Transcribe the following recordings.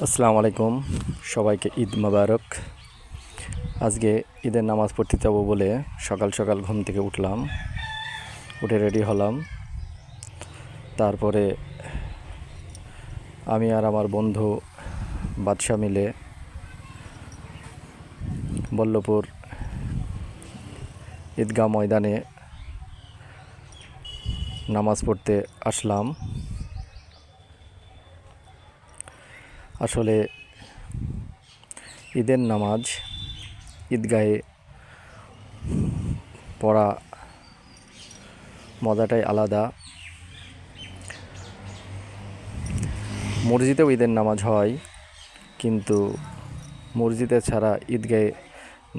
আসসালামু আলাইকুম, সবাইকে ঈদ মোবারক। আজকে ঈদের নামাজ পড়তে যাব বলে সকাল সকাল ঘুম থেকে উঠলাম, উঠে রেডি হলাম। তারপরে আমি আর আমার বন্ধু বাদশা মিলে বল্লভপুর ঈদগাহ ময়দানে নামাজ পড়তে আসলাম। আসলে ঈদের নামাজ ঈদগাহে পড়া মজাটাই আলাদা। মসজিদেও ঈদের নামাজ হয়, কিন্তু মসজিদে ছাড়া ঈদগাহে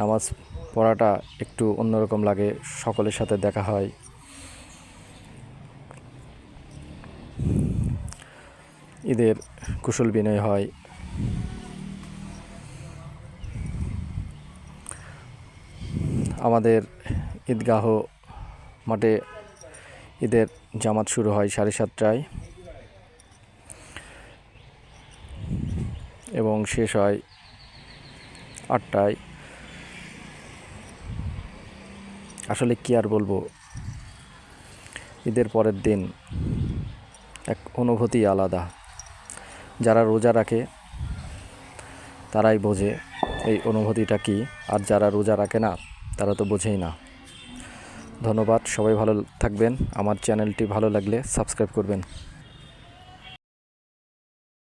নামাজ পড়াটা একটু অন্যরকম লাগে। সকলের সাথে দেখা হয়, ঈদের কুশল বিনিময় হয়। আমাদের ঈদগাহ মাঠে ঈদের জামাত শুরু হয় 7:30টায় এবং শেষ হয় 8টায়। আসলে কি আর বলবো, ঈদের পরের দিন এক অনুভূতি আলাদা। যারা রোজা রাখে তারাই বোঝে এই অনুভূতিটা কী, আর যারা রোজা রাখে না তারা তো বোঝেই না। ধন্যবাদ, সবাই ভালো থাকবেন। আমার চ্যানেলটি ভালো লাগলে সাবস্ক্রাইব করবেন।